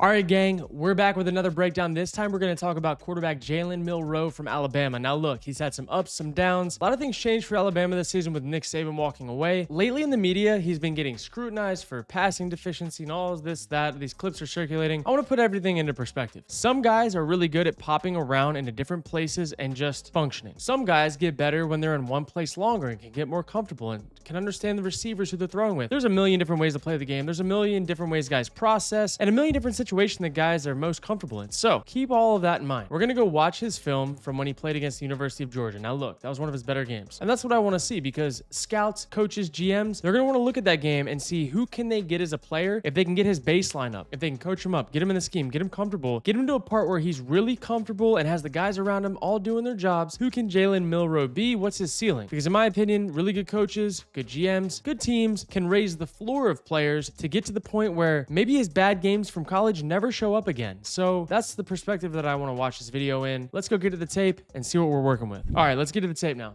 All right, gang, we're back with another breakdown. This time, we're going to talk about quarterback Jalen Milroe from Alabama. Now, look, he's had some ups, some downs. A lot of things changed for Alabama this season with Nick Saban walking away. Lately in the media, he's been getting scrutinized for passing deficiency and all of this, that. These clips are circulating. I want to put everything into perspective. Some guys are really good at popping around into different places and just functioning. Some guys get better when they're in one place longer and can get more comfortable and can understand the receivers who they're throwing with. There's a million different ways to play the game. There's a million different ways guys process and a million different situations that guys are most comfortable in. So keep all of that in mind. We're going to go watch his film from when he played against the University of Georgia. Now look, that was one of his better games. And that's what I want to see because scouts, coaches, GMs, they're going to want to look at that game and see who can they get as a player if they can get his baseline up, if they can coach him up, get him in the scheme, get him comfortable, get him to a part where he's really comfortable and has the guys around him all doing their jobs. Who can Jalen Milroe be? What's his ceiling? Because in my opinion, really good coaches, good GMs, good teams can raise the floor of players to get to the point where maybe his bad games from college never show up again. So that's the perspective that I want to watch this video in. Let's go get to the tape and see what we're working with. All right, let's get to the tape now.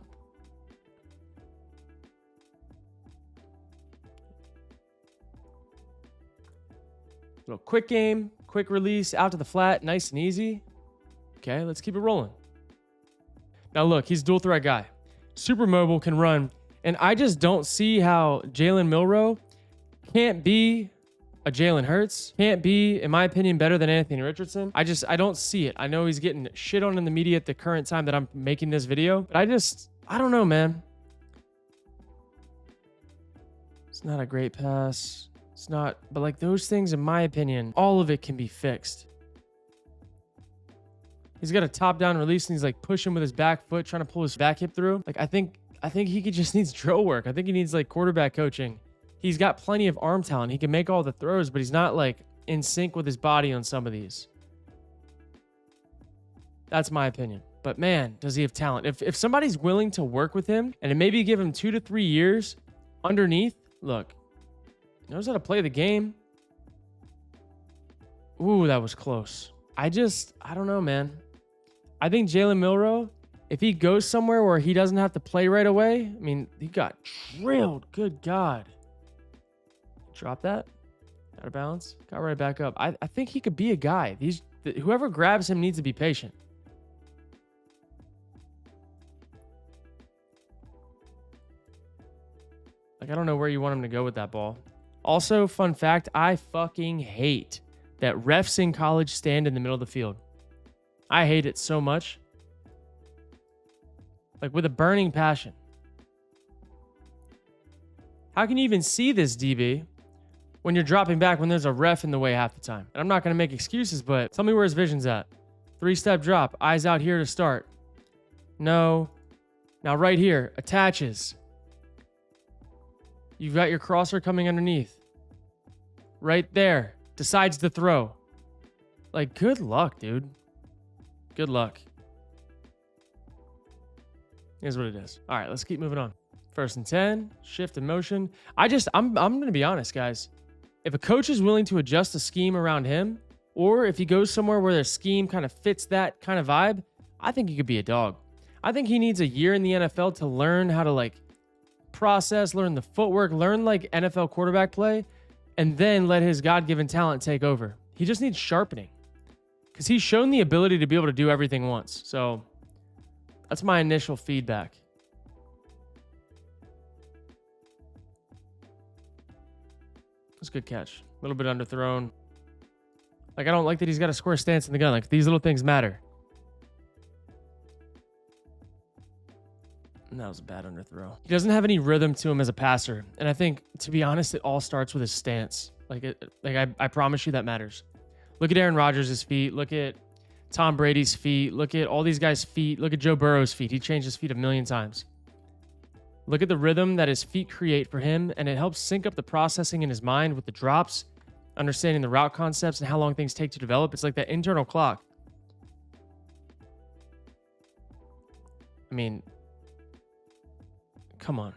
Little quick game, quick release, out to the flat, nice and easy. Okay, let's keep it rolling. Now look, he's a dual threat guy. Super mobile, can run. And I just don't see how Jalen Milroe can't be a Jalen Hurts, can't be, in my opinion, better than Anthony Richardson. I don't see it. I know he's getting shit on in the media at the current time that I'm making this video, but I don't know, man. It's not a great pass. It's not, but like those things, in my opinion, all of it can be fixed. He's got a top-down release and he's like pushing with his back foot, trying to pull his back hip through. Like I think just needs drill work. I think he needs like quarterback coaching. He's got plenty of arm talent. He can make all the throws, but he's not like in sync with his body on some of these. That's my opinion. But man, does he have talent. If somebody's willing to work with him and maybe give him 2 to 3 years underneath, look, he knows how to play the game. Ooh, that was close. I don't know, man. I think Jalen Milroe, if he goes somewhere where he doesn't have to play right away, I mean, he got drilled. Good God. Drop that. Out of balance. Got right back up. I think he could be a guy. Whoever grabs him needs to be patient. Like, I don't know where you want him to go with that ball. Also, fun fact, I fucking hate that refs in college stand in the middle of the field. I hate it so much. Like, with a burning passion. How can you even see this, DB, when you're dropping back when there's a ref in the way half the time? And I'm not going to make excuses, but tell me where his vision's at. 3-step drop. Eyes out here to start. No. Now right here. Attaches. You've got your crosser coming underneath. Right there. Decides to throw. Like, good luck, dude. Good luck. Here's what it is. All right, let's keep moving on. 1st and 10. Shift in motion. I'm going to be honest, guys. If a coach is willing to adjust the scheme around him, or if he goes somewhere where their scheme kind of fits that kind of vibe, I think he could be a dog. I think he needs a year in the NFL to learn how to like process, learn the footwork, learn like NFL quarterback play, and then let his God-given talent take over. He just needs sharpening because he's shown the ability to be able to do everything once. So that's my initial feedback. That's a good catch. A little bit underthrown. Like, I don't like that he's got a square stance in the gun. Like, these little things matter. And that was a bad underthrow. He doesn't have any rhythm to him as a passer. And I think, to be honest, it all starts with his stance. I promise you that matters. Look at Aaron Rodgers' feet. Look at Tom Brady's feet. Look at all these guys' feet. Look at Joe Burrow's feet. He changed his feet a million times. Look at the rhythm that his feet create for him, and it helps sync up the processing in his mind with the drops, understanding the route concepts and how long things take to develop. It's like that internal clock. I mean, come on.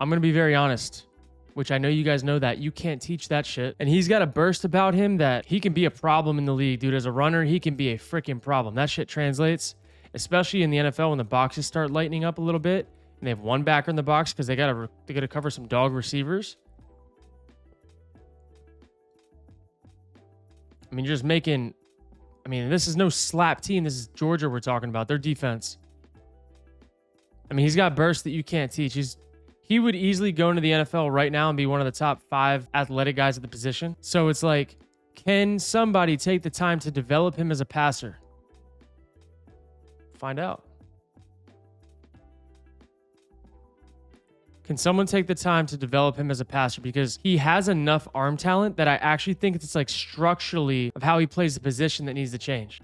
I'm going to be very honest, which I know you guys know that. You can't teach that shit. And he's got a burst about him that he can be a problem in the league, dude. As a runner, he can be a freaking problem. That shit translates, especially in the NFL when the boxes start lightening up a little bit. And they have one backer in the box because they gotta cover some dog receivers. I mean, you're just making... I mean, this is no slap team. This is Georgia we're talking about. Their defense. I mean, he's got bursts that you can't teach. He would easily go into the NFL right now and be one of the top 5 athletic guys at the position. So it's like, can somebody take the time to develop him as a passer? Find out. Can someone take the time to develop him as a passer? Because he has enough arm talent that I actually think it's like structurally of how he plays the position that needs to change.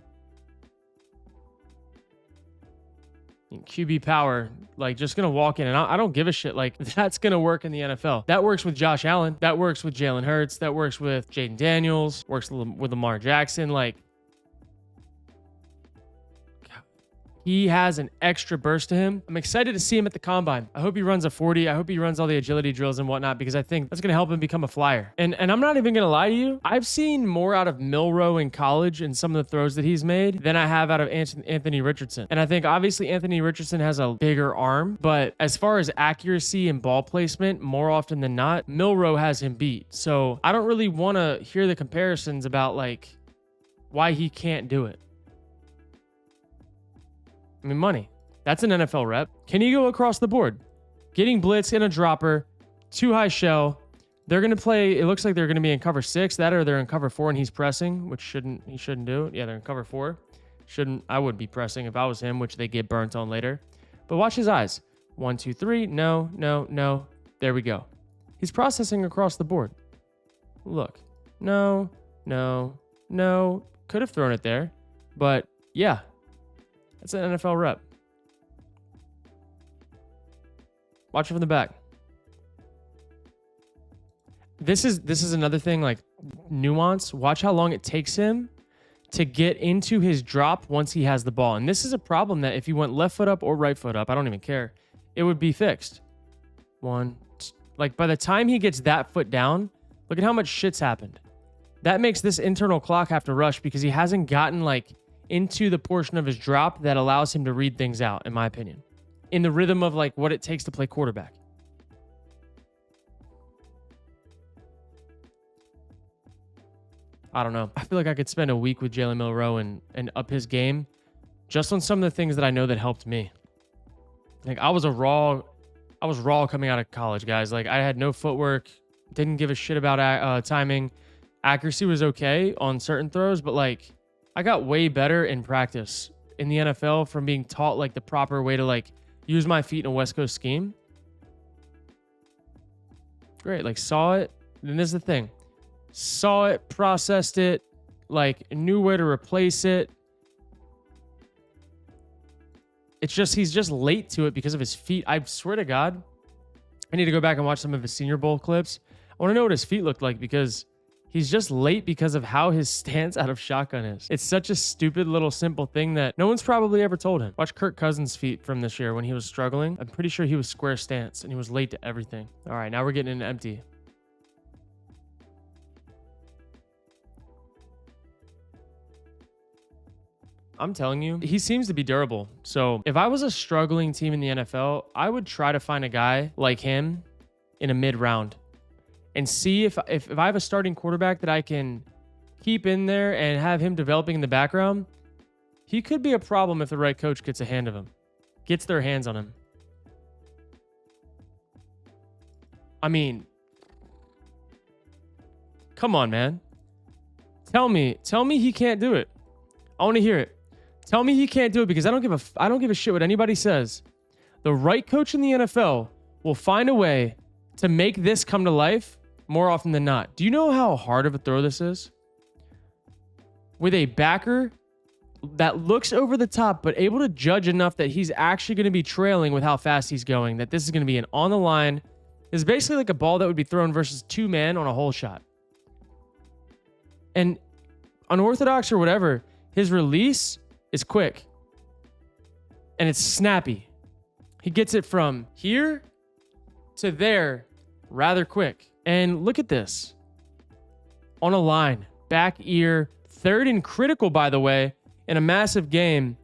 QB power, like just going to walk in and I don't give a shit. Like that's going to work in the NFL. That works with Josh Allen. That works with Jalen Hurts. That works with Jaden Daniels. Works with Lamar Jackson. Like he has an extra burst to him. I'm excited to see him at the combine. I hope he runs a 40. I hope he runs all the agility drills and whatnot because I think that's going to help him become a flyer. And I'm not even going to lie to you. I've seen more out of Milroe in college and some of the throws that he's made than I have out of Anthony Richardson. And I think obviously Anthony Richardson has a bigger arm, but as far as accuracy and ball placement, more often than not, Milroe has him beat. So I don't really want to hear the comparisons about like why he can't do it. I mean, money. That's an NFL rep. Can he go across the board? Getting blitz in a dropper, too high shell. They're going to play, it looks like they're going to be in cover 6, that or they're in cover 4 and he's pressing, which he shouldn't do. Yeah, they're in cover 4. I would be pressing if I was him, which they get burnt on later. But watch his eyes. 1, 2, 3. No, no, no. There we go. He's processing across the board. Look. No, no, no. Could have thrown it there. But yeah. That's an NFL rep. Watch it from the back. This is another thing, like nuance. Watch how long it takes him to get into his drop once he has the ball. And this is a problem that if you went left foot up or right foot up, I don't even care, it would be fixed. Like by the time he gets that foot down, look at how much shit's happened. That makes this internal clock have to rush because he hasn't gotten like into the portion of his drop that allows him to read things out, in my opinion, in the rhythm of like what it takes to play quarterback. I don't know. I feel like I could spend a week with Jalen Milroe and up his game just on some of the things that I know that helped me. Like I was raw coming out of college, guys. Like I had no footwork, didn't give a shit about timing. Accuracy was okay on certain throws, but like I got way better in practice in the NFL from being taught like the proper way to like use my feet in a West Coast scheme. Great. Like saw it. Then this is the thing. Saw it, processed it, like knew where to replace it. It's just, he's just late to it because of his feet. I swear to God, I need to go back and watch some of his Senior Bowl clips. I want to know what his feet looked like because he's just late because of how his stance out of shotgun is. It's such a stupid little simple thing that no one's probably ever told him. Watch Kirk Cousins' feet from this year when he was struggling. I'm pretty sure he was square stance and he was late to everything. All right, now we're getting into empty. I'm telling you, he seems to be durable. So if I was a struggling team in the NFL, I would try to find a guy like him in a mid-round and see if I have a starting quarterback that I can keep in there and have him developing in the background. He could be a problem if the right coach gets a hand of him, gets their hands on him. I mean, come on, man. Tell me he can't do it. I want to hear it. Tell me he can't do it because I don't give a shit what anybody says. The right coach in the NFL will find a way to make this come to life more often than not. Do you know how hard of a throw this is? With a backer that looks over the top, but able to judge enough that he's actually going to be trailing with how fast he's going, that this is going to be an on the line. It's basically like a ball that would be thrown versus 2 men on a hole shot. And unorthodox or whatever, his release is quick. And it's snappy. He gets it from here to there rather quick. And look at this. On a line, back ear, third and critical, by the way, in a massive game.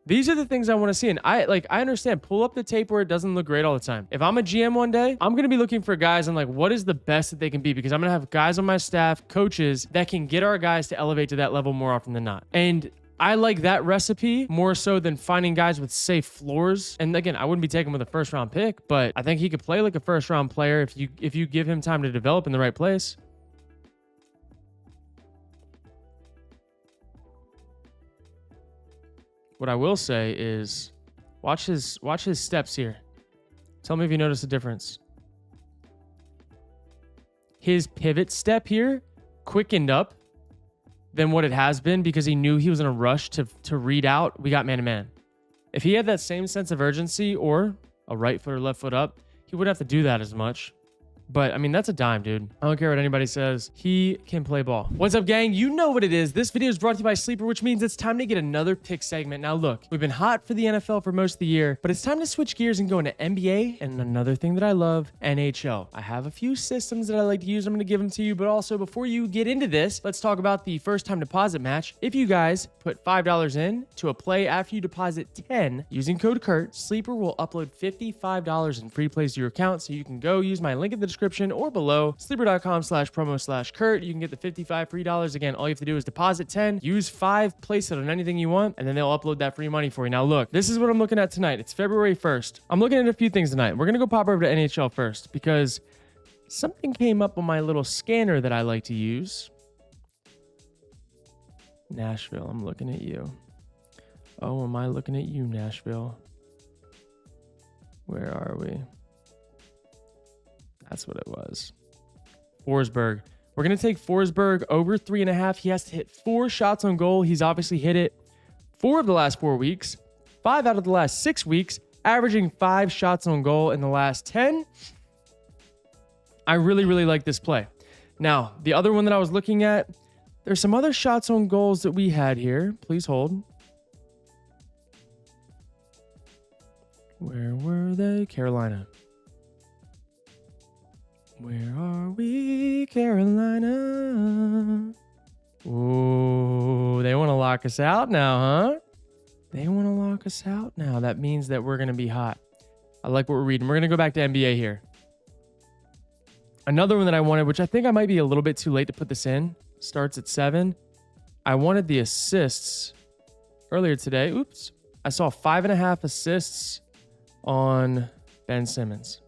These are the things I want to see. And I understand, pull up the tape where it doesn't look great all the time. If I'm a GM one day, I'm going to be looking for guys and like, what is the best that they can be? Because I'm going to have guys on my staff, coaches that can get our guys to elevate to that level more often than not. And I like that recipe more so than finding guys with safe floors. And again, I wouldn't be taking him with a first round pick, but I think he could play like a first round player if you give him time to develop in the right place. What I will say is watch his steps here. Tell me if you notice a difference. His pivot step here quickened up than what it has been because he knew he was in a rush to read out. We got man-to-man. If he had that same sense of urgency or a right foot or left foot up, he wouldn't have to do that as much. But, I mean, that's a dime, dude. I don't care what anybody says. He can play ball. What's up, gang? You know what it is. This video is brought to you by Sleeper, which means it's time to get another pick segment. Now, look, we've been hot for the NFL for most of the year, but it's time to switch gears and go into NBA and another thing that I love, NHL. I have a few systems that I like to use. I'm going to give them to you, but also before you get into this, let's talk about the first time deposit match. If you guys put $5 in to a play after you deposit 10 using code Kurt, Sleeper will upload $55 in free plays to your account, so you can go use my link in the description or below, sleeper.com/promo/Kurt. You can get the $55 free dollars. Again, all you have to do is deposit 10, use 5, place it on anything you want, and then they'll upload that free money for you. Now look, this is what I'm looking at tonight. It's February 1st. I'm looking at a few things tonight. We're going to go pop over to NHL first because something came up on my little scanner that I like to use. Nashville, I'm looking at you. Oh, am I looking at you, Nashville? Where are we? That's what it was. Forsberg. We're going to take Forsberg over 3.5. He has to hit 4 shots on goal. He's obviously hit it 4 of the last 4 weeks, 5 out of the last 6 weeks, averaging 5 shots on goal in the last 10. I really, really like this play. Now, the other one that I was looking at, there's some other shots on goals that we had here. Please hold. Where were they? Carolina. Where are we, Carolina? Ooh, they want to lock us out now, huh? They want to lock us out now. That means that we're going to be hot. I like what we're reading. We're going to go back to NBA here. Another one that I wanted, which I think I might be a little bit too late to put this in, starts at 7. I wanted the assists earlier today. Oops. I saw 5.5 assists on Ben Simmons.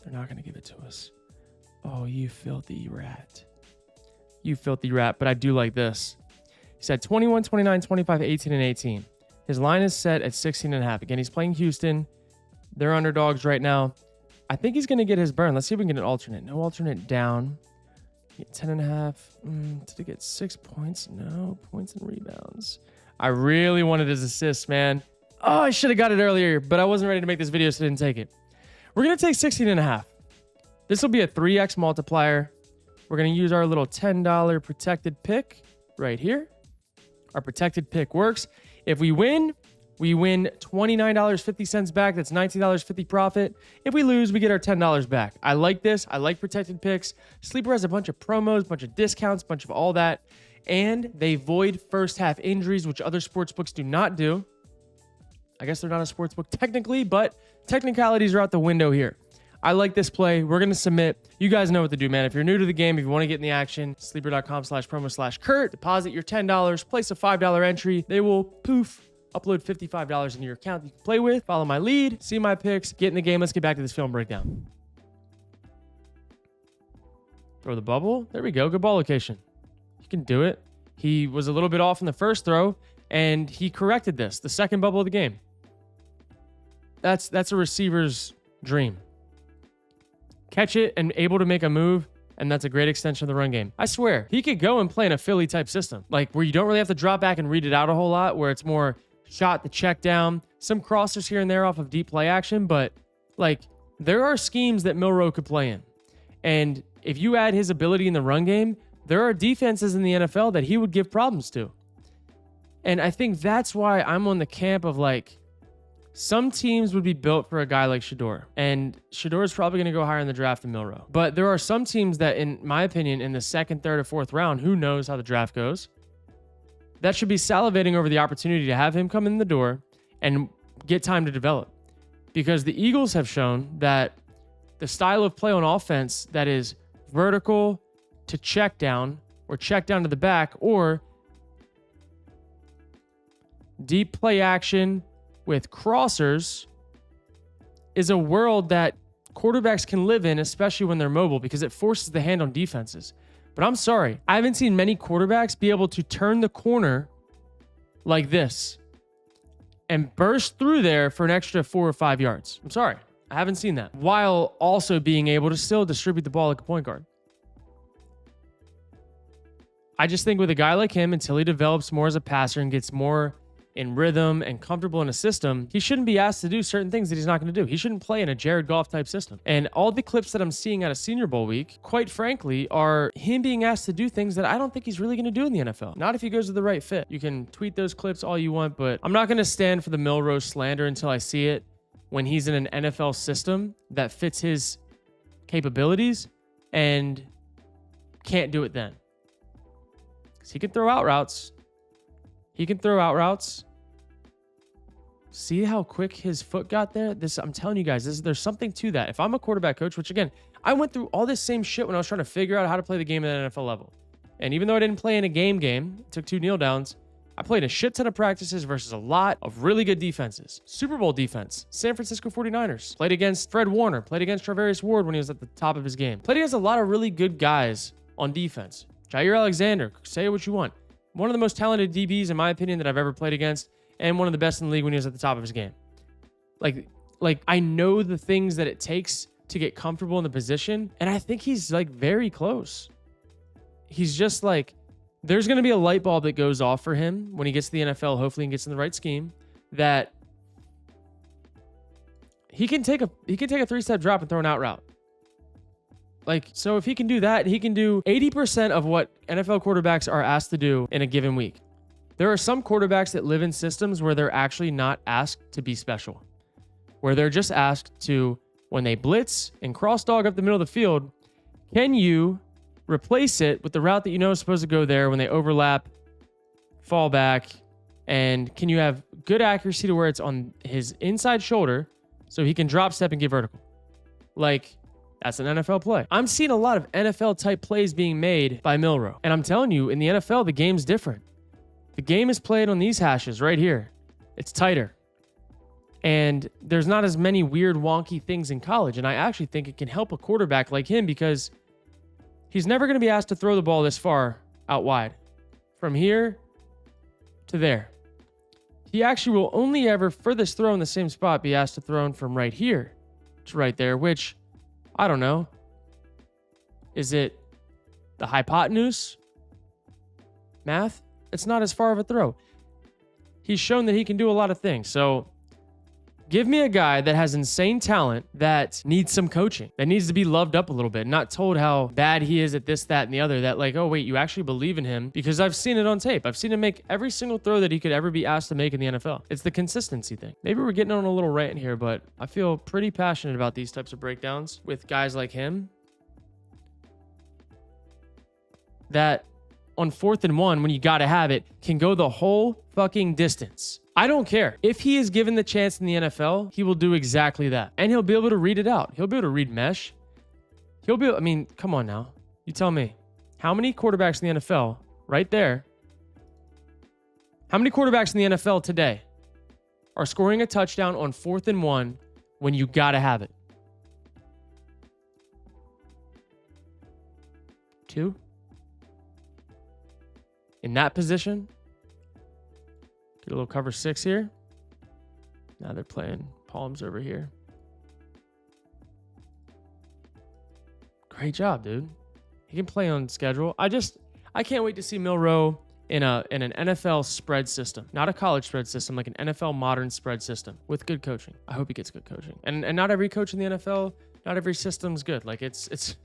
They're not going to give it to us. Oh, you filthy rat. You filthy rat. But I do like this. He's at 21, 29, 25, 18, and 18. His line is set at 16.5. Again, he's playing Houston. They're underdogs right now. I think he's going to get his burn. Let's see if we can get an alternate. No alternate down. Get 10.5. Did he get 6 points? No. Points and rebounds. I really wanted his assist, man. Oh, I should have got it earlier, but I wasn't ready to make this video, so I didn't take it. We're going to take 16.5. This will be a 3x multiplier. We're going to use our little $10 protected pick right here. Our protected pick works. If we win $29.50 back. That's $19.50 profit. If we lose, we get our $10 back. I like this. I like protected picks. Sleeper has a bunch of promos, bunch of discounts, bunch of all that. And they void first half injuries, which other sportsbooks do not do. I guess they're not a sportsbook technically, but technicalities are out the window here. I like this play. We're going to submit. You guys know what to do, man. If you're new to the game, if you want to get in the action, sleeper.com/promo/Kurt, deposit your $10, place a $5 entry. They will upload $55 into your account you can play with. Follow my lead, see my picks, get in the game. Let's get back to this film breakdown. Throw the bubble. There we go. Good ball location. You can do it. He was a little bit off in the first throw, and he corrected this. The second bubble of the game. That's a receiver's dream. Catch it and able to make a move, and that's a great extension of the run game. I swear, he could go and play in a Philly type system, like where you don't really have to drop back and read it out a whole lot, where it's more shot the check down, some crossers here and there off of deep play action, but like there are schemes that Milroe could play in. And if you add his ability in the run game, there are defenses in the NFL that he would give problems to. And I think that's why I'm on the camp of like, some teams would be built for a guy like Shedeur, and Shedeur is probably going to go higher in the draft than Milroe. But there are some teams that, in my opinion, in the second, third, or fourth round, who knows how the draft goes, that should be salivating over the opportunity to have him come in the door, and get time to develop. Because the Eagles have shown that the style of play on offense that is vertical to check down or check down to the back or deep play action with crossers is a world that quarterbacks can live in, especially when they're mobile, because it forces the hand on defenses. But I'm sorry, I haven't seen many quarterbacks be able to turn the corner like this and burst through there for an extra 4 or 5 yards. I'm sorry, I haven't seen that, while also being able to still distribute the ball like a point guard. I just think with a guy like him, until he develops more as a passer and gets more in rhythm and comfortable in a system, he shouldn't be asked to do certain things that he's not going to do. He shouldn't play in a Jared Goff type system. And all the clips that I'm seeing out of Senior Bowl week, quite frankly, are him being asked to do things that I don't think he's really going to do in the NFL. Not if he goes to the right fit. You can tweet those clips all you want, but I'm not going to stand for the Milroe slander until I see it when he's in an NFL system that fits his capabilities and can't do it then. Because he can throw out routes. He can throw out routes. See how quick his foot got there? I'm telling you guys, there's something to that. If I'm a quarterback coach, which again, I went through all this same shit when I was trying to figure out how to play the game at an NFL level. And even though I didn't play in a game, took 2 kneel downs, I played a shit ton of practices versus a lot of really good defenses. Super Bowl defense, San Francisco 49ers. Played against Fred Warner. Played against Travarius Ward when he was at the top of his game. Played against a lot of really good guys on defense. Jair Alexander, say what you want. One of the most talented DBs, in my opinion, that I've ever played against, and one of the best in the league when he was at the top of his game. Like I know the things that it takes to get comfortable in the position, and I think he's like very close. He's just like, there's going to be a light bulb that goes off for him when he gets to the NFL, hopefully, and gets in the right scheme, that he can take a 3-step drop and throw an out route. Like, so if he can do that, he can do 80% of what NFL quarterbacks are asked to do in a given week. There are some quarterbacks that live in systems where they're actually not asked to be special, where they're just asked to, when they blitz and cross dog up the middle of the field, can you replace it with the route that you know is supposed to go there when they overlap, fall back, and can you have good accuracy to where it's on his inside shoulder so he can drop step and get vertical? Like, that's an NFL play. I'm seeing a lot of NFL type plays being made by Milroe. And I'm telling you, in the NFL, the game's different. The game is played on these hashes right here. It's tighter. And there's not as many weird, wonky things in college. And I actually think it can help a quarterback like him because he's never going to be asked to throw the ball this far out wide. From here to there. He actually will only ever, for this throw in the same spot, be asked to throw from right here to right there, which, I don't know. Is it the hypotenuse? Math? It's not as far of a throw. He's shown that he can do a lot of things. So give me a guy that has insane talent that needs some coaching, that needs to be loved up a little bit, not told how bad he is at this, that, and the other, that like, oh, wait, you actually believe in him because I've seen it on tape. I've seen him make every single throw that he could ever be asked to make in the NFL. It's the consistency thing. Maybe we're getting on a little rant here, but I feel pretty passionate about these types of breakdowns with guys like him that on 4th and 1, when you got to have it, can go the whole fucking distance. I don't care. If he is given the chance in the NFL, he will do exactly that. And he'll be able to read it out. He'll be able to read mesh. He'll be able, I mean, come on now. You tell me. How many quarterbacks in the NFL, right there, how many quarterbacks in the NFL today are scoring a touchdown on 4th and 1 when you got to have it? 2? In that position, get a little cover 6 here. Now they're playing palms over here. Great job, dude. He can play on schedule. I can't wait to see Milroe in an NFL spread system, not a college spread system, like an NFL modern spread system with good coaching. I hope he gets good coaching. And not every coach in the NFL, not every system's good. Like it's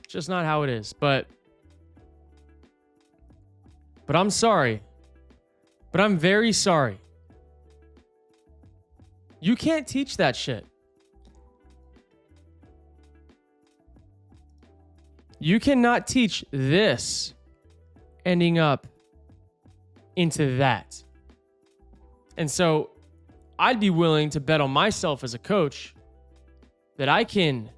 just not how it is. But I'm sorry. But I'm very sorry. You can't teach that shit. You cannot teach this ending up into that. And so I'd be willing to bet on myself as a coach that I can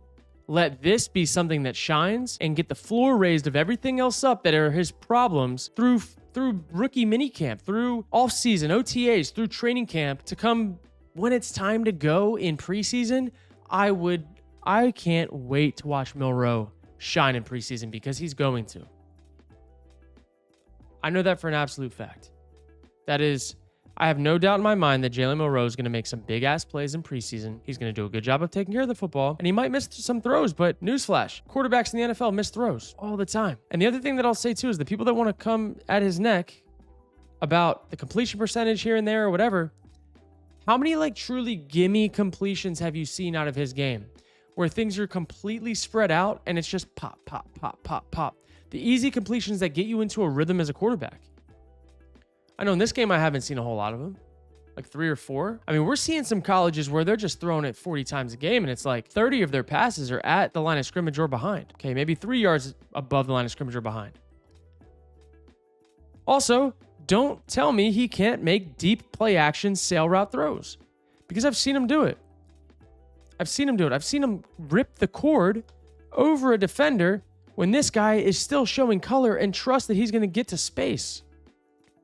let this be something that shines and get the floor raised of everything else up that are his problems through rookie minicamp, through offseason, OTAs, through training camp to come when it's time to go in preseason. I can't wait to watch Milroe shine in preseason because he's going to. I know that for an absolute fact. I have no doubt in my mind that Jalen Milroe is going to make some big-ass plays in preseason. He's going to do a good job of taking care of the football, and he might miss some throws, but newsflash, quarterbacks in the NFL miss throws all the time. And the other thing that I'll say, too, is the people that want to come at his neck about the completion percentage here and there or whatever, how many, truly gimme completions have you seen out of his game where things are completely spread out and it's just pop, pop, pop, pop, pop? The easy completions that get you into a rhythm as a quarterback. I know in this game I haven't seen a whole lot of them, 3 or 4. I mean, we're seeing some colleges where they're just throwing it 40 times a game, and it's 30 of their passes are at the line of scrimmage or behind. Okay, maybe 3 yards above the line of scrimmage or behind. Also, don't tell me he can't make deep play action sail route throws, because I've seen him do it. I've seen him rip the cord over a defender when this guy is still showing color and trust that he's going to get to space.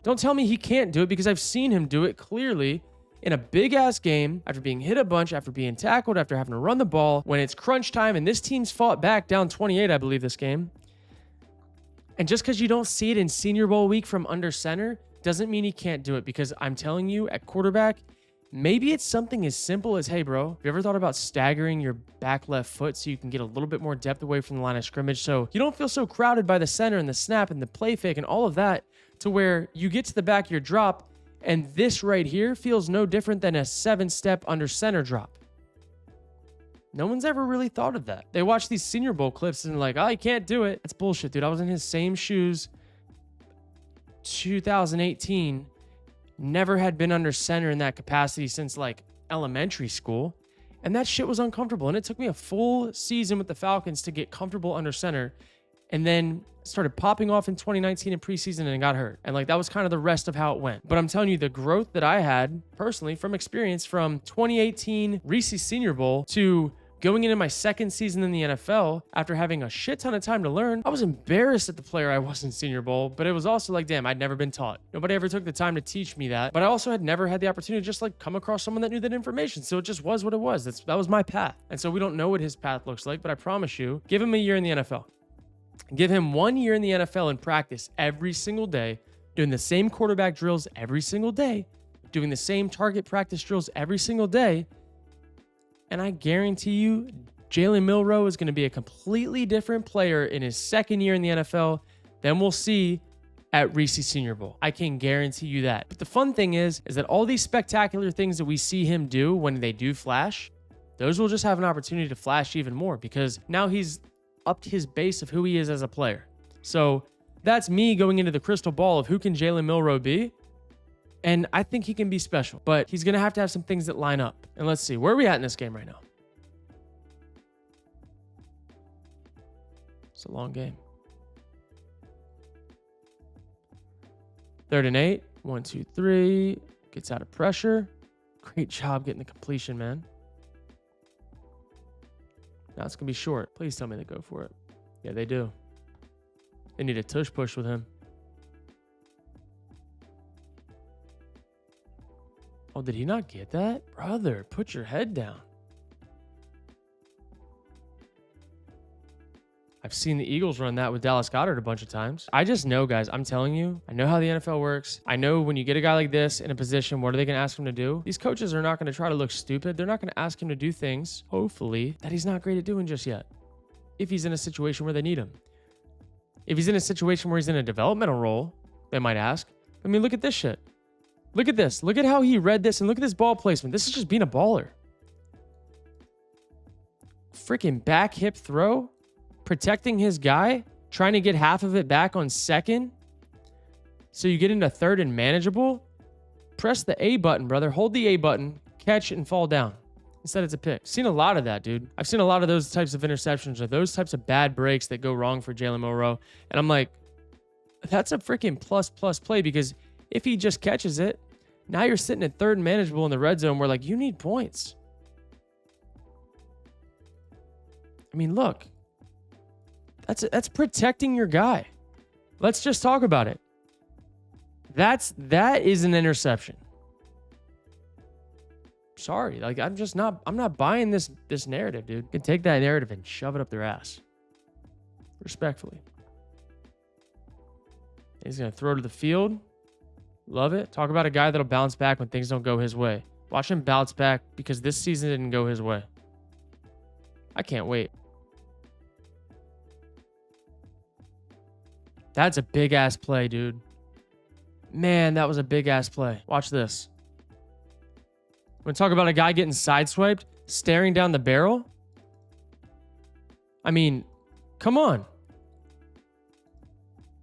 Don't tell me he can't do it, because I've seen him do it clearly in a big-ass game after being hit a bunch, after being tackled, after having to run the ball, when it's crunch time, and this team's fought back down 28, I believe, this game. And just because you don't see it in Senior Bowl week from under center doesn't mean he can't do it, because I'm telling you, at quarterback, maybe it's something as simple as, hey, bro, have you ever thought about staggering your back left foot so you can get a little bit more depth away from the line of scrimmage so you don't feel so crowded by the center and the snap and the play fake and all of that, to where you get to the back of your drop and this right here feels no different than a 7-step under center drop. No one's ever really thought of that. They watch these Senior Bowl clips and like, oh, you can't do it. That's bullshit, dude. I was in his same shoes 2018. Never had been under center in that capacity since elementary school. And that shit was uncomfortable. And it took me a full season with the Falcons to get comfortable under center. And then started popping off in 2019 in preseason and got hurt. And that was kind of the rest of how it went. But I'm telling you, the growth that I had personally from experience from 2018 Reese's Senior Bowl to going into my second season in the NFL after having a shit ton of time to learn, I was embarrassed at the player I was in Senior Bowl, but it was also damn, I'd never been taught. Nobody ever took the time to teach me that. But I also had never had the opportunity to just come across someone that knew that information. So it just was what it was. That was my path. And so we don't know what his path looks like, but I promise you, give him a year in the NFL. Give him 1 year in the NFL in practice every single day, doing the same quarterback drills every single day, doing the same target practice drills every single day. And I guarantee you, Jalen Milroe is going to be a completely different player in his second year in the NFL than we'll see at Reese's Senior Bowl. I can guarantee you that. But the fun thing is that all these spectacular things that we see him do when they do flash, those will just have an opportunity to flash even more, because now he's upped his base of who he is as a player. So that's me going into the crystal ball of who can Jalen Milroe be. And I think he can be special, but he's going to have some things that line up. And let's see, where are we at in this game right now? It's a long game. 3rd and 8. 1, 2, 3. Gets out of pressure. Great job getting the completion, man. Now it's going to be short. Please tell me they go for it. Yeah, they do. They need a tush push with him. Oh, did he not get that? Brother, put your head down. I've seen the Eagles run that with Dallas Goedert a bunch of times. I just know, guys, I'm telling you, I know how the NFL works. I know when you get a guy like this in a position, what are they going to ask him to do? These coaches are not going to try to look stupid. They're not going to ask him to do things, hopefully, that he's not great at doing just yet. If he's in a situation where they need him. If he's in a situation where he's in a developmental role, they might ask. I mean, look at this shit. Look at this. Look at how he read this, and look at this ball placement. This is just being a baller. Freaking back hip throw. Protecting his guy. Trying to get half of it back on second. So you get into 3rd and manageable. Press the A button, brother. Hold the A button. Catch it and fall down. Instead, it's a pick. I've seen a lot of that, dude. I've seen a lot of those types of interceptions or those types of bad breaks that go wrong for Jalen Milroe. And I'm like, that's a freaking plus play, because if he just catches it, Now you're sitting at third and manageable in the red zone where, like, you need points. I mean, look. That's protecting your guy. Let's just talk about it. That is an interception. Sorry, like I'm not buying this narrative, dude. You can take that narrative and shove it up their ass. Respectfully. He's gonna throw to the field. Love it. Talk about a guy that'll bounce back when things don't go his way. Watch him bounce back because this season didn't go his way. I can't wait. That's a big ass play, dude. Man, that was a big ass play. Watch this. We're gonna talk about a guy getting sideswiped, staring down the barrel. I mean, come on.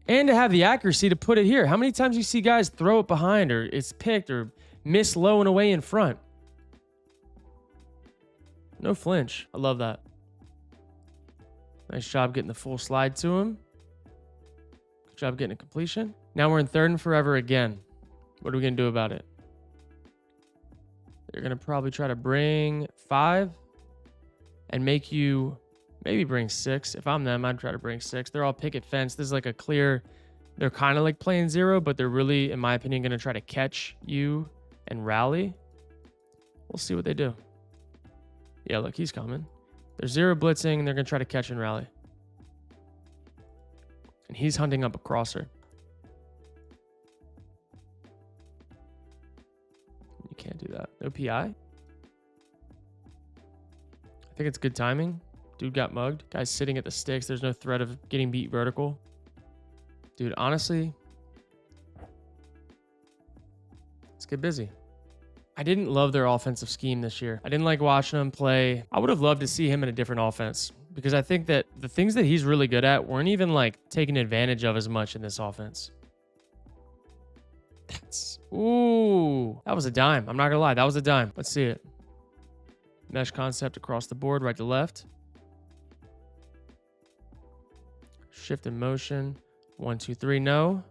And to have the accuracy to put it here. How many times you see guys throw it behind or it's picked or miss low and away in front? No flinch. I love that. Nice job getting the full slide to him. Good job getting a completion. Now we're in third and forever again. What are we going to do about it? They're going to probably try to bring 5 and make you maybe bring 6. If I'm them, I'd try to bring 6. They're all picket fence. This is like a clear, they're kind of like playing 0, but they're really, in my opinion, going to try to catch you and rally. We'll see what they do. Yeah, look, he's coming. They're 0 blitzing, and they're going to try to catch and rally. And he's hunting up a crosser. You can't do that. No PI. I think it's good timing. Dude got mugged. Guy's sitting at the sticks. There's no threat of getting beat vertical. Dude, honestly, let's get busy. I didn't love their offensive scheme this year. I didn't like watching him play. I would have loved to see him in a different offense because I think that the things that he's really good at weren't even like taken advantage of as much in this offense. Ooh, that was a dime. I'm not gonna lie, that was a dime. Let's see it. Mesh concept across the board, right to left. Shift in motion. 1, 2, 3, no.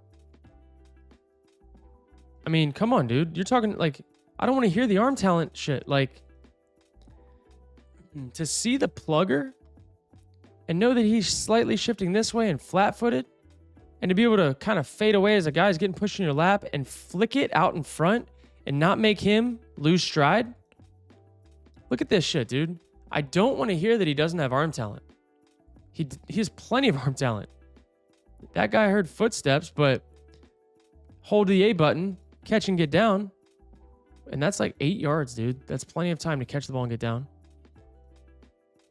I mean, come on, dude. You're talking like, I don't want to hear the arm talent shit. Like, to see the plugger and know that he's slightly shifting this way and flat-footed, and to be able to kind of fade away as a guy's getting pushed in your lap and flick it out in front and not make him lose stride. Look at this shit, dude. I don't want to hear that he doesn't have arm talent. He has plenty of arm talent. That guy heard footsteps, but hold the A button, catch and get down. And that's like 8 yards, dude. That's plenty of time to catch the ball and get down.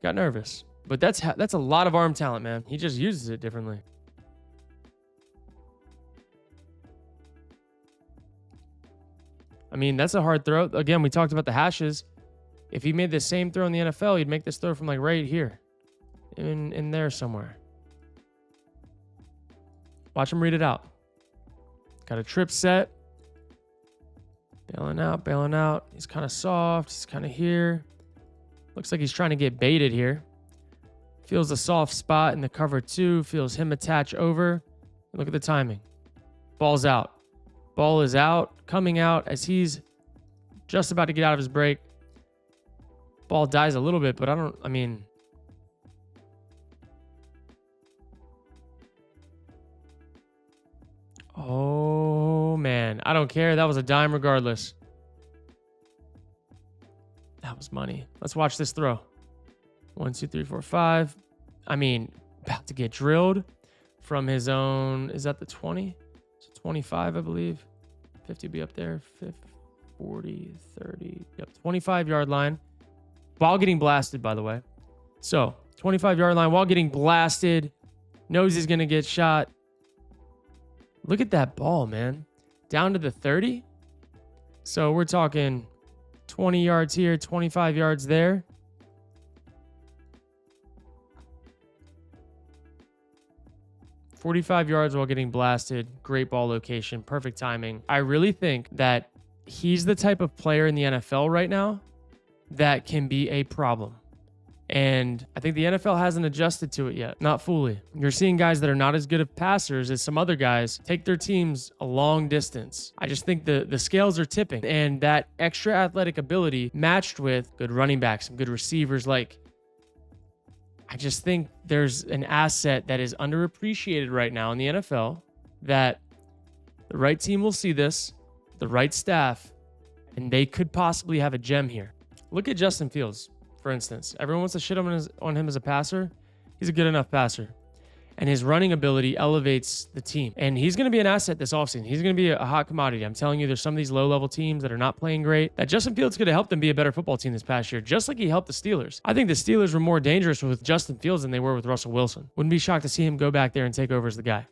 Got nervous. But that's a lot of arm talent, man. He just uses it differently. I mean, that's a hard throw. Again, we talked about the hashes. If he made the same throw in the NFL, he'd make this throw from like right here. In there somewhere. Watch him read it out. Got a trip set. Bailing out. He's kind of soft. He's kind of here. Looks like he's trying to get baited here. Feels a soft spot in the cover 2. Feels him attach over. Look at the timing. Ball's out. Ball is out. Coming out as he's just about to get out of his break. Ball dies a little bit, but I mean... Oh, man. I don't care. That was a dime regardless. That was money. Let's watch this throw. 1, 2, 3, 4, 5. I mean, about to get drilled from his own. Is that the 20? So 25, I believe. 50 be up there. 50, 40, 30. Yep, 25-yard line. While getting blasted, by the way. So, 25-yard line while getting blasted. Knows he's going to get shot. Look at that ball, man. Down to the 30. So we're talking 20 yards here, 25 yards there. $45 yards while getting blasted. Great ball location. Perfect timing. I really think that he's the type of player in the NFL right now that can be a problem. And I think the NFL hasn't adjusted to it yet, not fully. You're seeing guys that are not as good of passers as some other guys take their teams a long distance. I just think the scales are tipping, and that extra athletic ability matched with good running backs, some good receivers, like I just think there's an asset that is underappreciated right now in the NFL that the right team will see this, the right staff, and they could possibly have a gem here. Look at Justin Fields, for instance. Everyone wants to shit on him as a passer. He's a good enough passer. And his running ability elevates the team. And he's going to be an asset this offseason. He's going to be a hot commodity. I'm telling you, there's some of these low-level teams that are not playing great, that Justin Fields could have helped them be a better football team this past year, just like he helped the Steelers. I think the Steelers were more dangerous with Justin Fields than they were with Russell Wilson. Wouldn't be shocked to see him go back there and take over as the guy.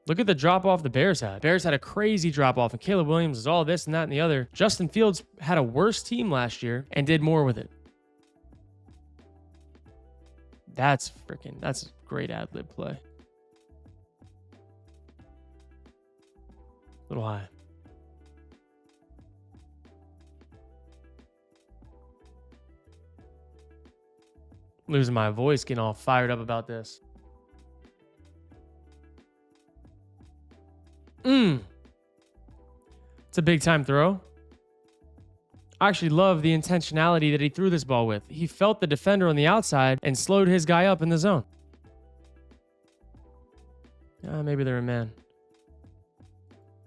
Look at the drop-off the Bears had. Bears had a crazy drop-off, and Caleb Williams is all this and that and the other. Justin Fields had a worse team last year and did more with it. That's great ad-lib play. A little high. Losing my voice, getting all fired up about this. It's a big time throw. I actually love the intentionality that he threw this ball with. He felt the defender on the outside and slowed his guy up in the zone. Maybe they're a man.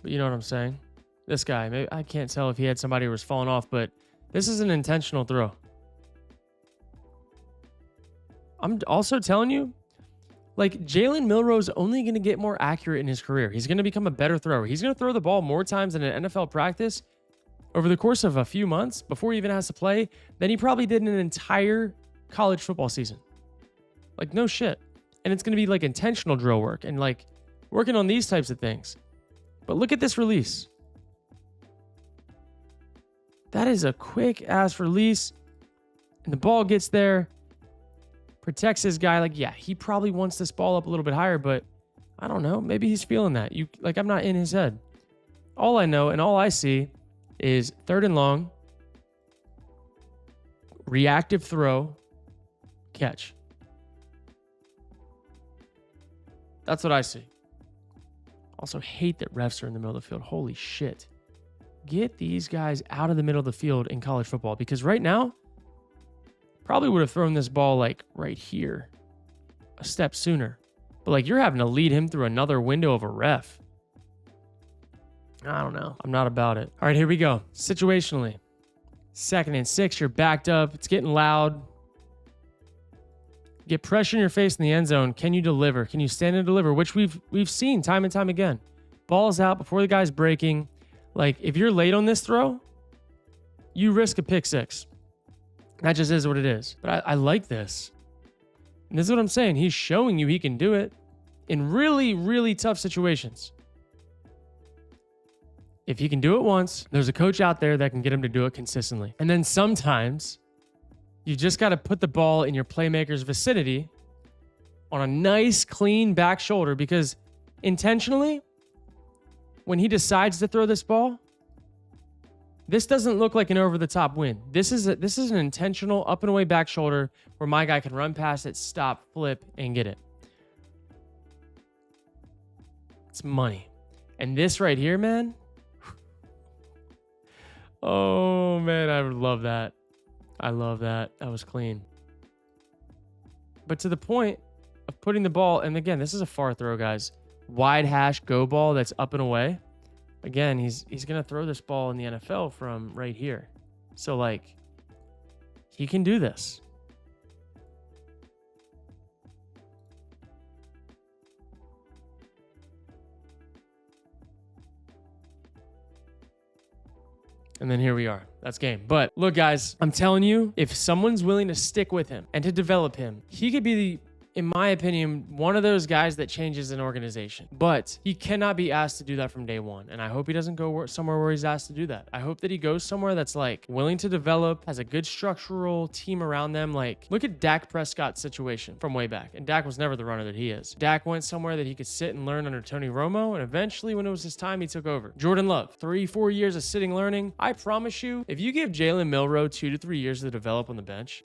But you know what I'm saying? This guy, maybe, I can't tell if he had somebody who was falling off, but this is an intentional throw. I'm also telling you, like, Jalen Milroe is only going to get more accurate in his career. He's going to become a better thrower. He's going to throw the ball more times in an NFL practice over the course of a few months before he even has to play than he probably did in an entire college football season. Like, no shit. And it's going to be like intentional drill work and like working on these types of things. But look at this release. That is a quick ass release. And the ball gets there. Protects his guy. Like, yeah, he probably wants this ball up a little bit higher, but I don't know. Maybe he's feeling that. I'm not in his head. All I know and all I see is 3rd and long, reactive throw, catch. That's what I see. Also hate that refs are in the middle of the field. Holy shit. Get these guys out of the middle of the field in college football, because right now, probably would have thrown this ball like right here, a step sooner. But like, you're having to lead him through another window of a ref. I don't know. I'm not about it. All right, here we go. Situationally. 2nd and 6, you're backed up. It's getting loud. Get pressure in your face in the end zone. Can you deliver? Can you stand and deliver? Which we've seen time and time again. Ball's out before the guy's breaking. Like, if you're late on this throw, you risk a pick 6. That just is what it is. But I like this. And this is what I'm saying. He's showing you he can do it in really, really tough situations. If he can do it once, there's a coach out there that can get him to do it consistently. And then sometimes you just got to put the ball in your playmaker's vicinity on a nice, clean back shoulder, because intentionally, when he decides to throw this ball, this doesn't look like an over-the-top win. This is an intentional up and away back shoulder where my guy can run past it, stop, flip, and get it. It's money. And this right here, man. Oh, man, I love that. I love that. That was clean. But to the point of putting the ball, and again, this is a far throw, guys. Wide hash go ball that's up and away. Again, he's going to throw this ball in the NFL from right here. So, like, he can do this. And then here we are. That's game. But look, guys, I'm telling you, if someone's willing to stick with him and to develop him, he could be in my opinion, one of those guys that changes an organization. But he cannot be asked to do that from day one. And I hope he doesn't go somewhere where he's asked to do that. I hope that he goes somewhere that's like willing to develop, has a good structural team around them. Like, look at Dak Prescott's situation from way back. And Dak was never the runner that he is. Dak went somewhere that he could sit and learn under Tony Romo. And eventually, when it was his time, he took over. Jordan Love, 3-4 years of sitting learning. I promise you, if you give Jalen Milroe 2 to 3 years to develop on the bench,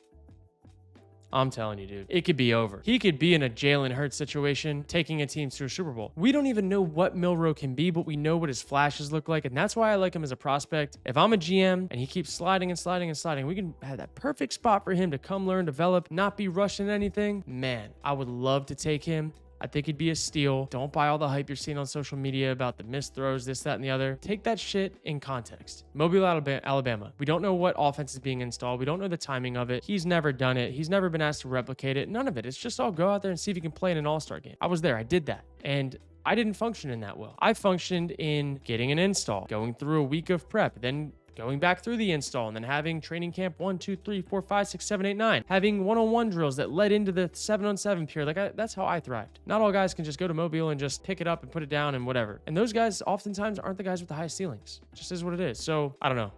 I'm telling you, dude, it could be over. He could be in a Jalen Hurts situation, taking a team to a Super Bowl. We don't even know what Milroe can be, but we know what his flashes look like, and that's why I like him as a prospect. If I'm a GM and he keeps sliding and sliding and sliding, we can have that perfect spot for him to come learn, develop, not be rushing anything. Man, I would love to take him. I think it'd be a steal. Don't buy all the hype you're seeing on social media about the missed throws, this, that, and the other. Take that shit in context. Mobile, Alabama. We don't know what offense is being installed. We don't know the timing of it. He's never done it. He's never been asked to replicate it. None of it. It's just all go out there and see if you can play in an all-star game. I was there. I did that. And I didn't function in that well. I functioned in getting an install, going through a week of prep, then going back through the install, and then having training camp 1, 2, 3, 4, 5, 6, 7, 8, 9, having one-on-one drills that led into the 7-on-7 period. Like, that's how I thrived. Not all guys can just go to Mobile and just pick it up and put it down and whatever. And those guys oftentimes aren't the guys with the highest ceilings. It just is what it is. So I don't know.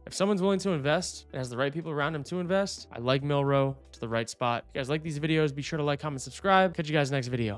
If someone's willing to invest and has the right people around him to invest, I like Milroe to the right spot. If you guys like these videos, be sure to like, comment, subscribe. Catch you guys next video.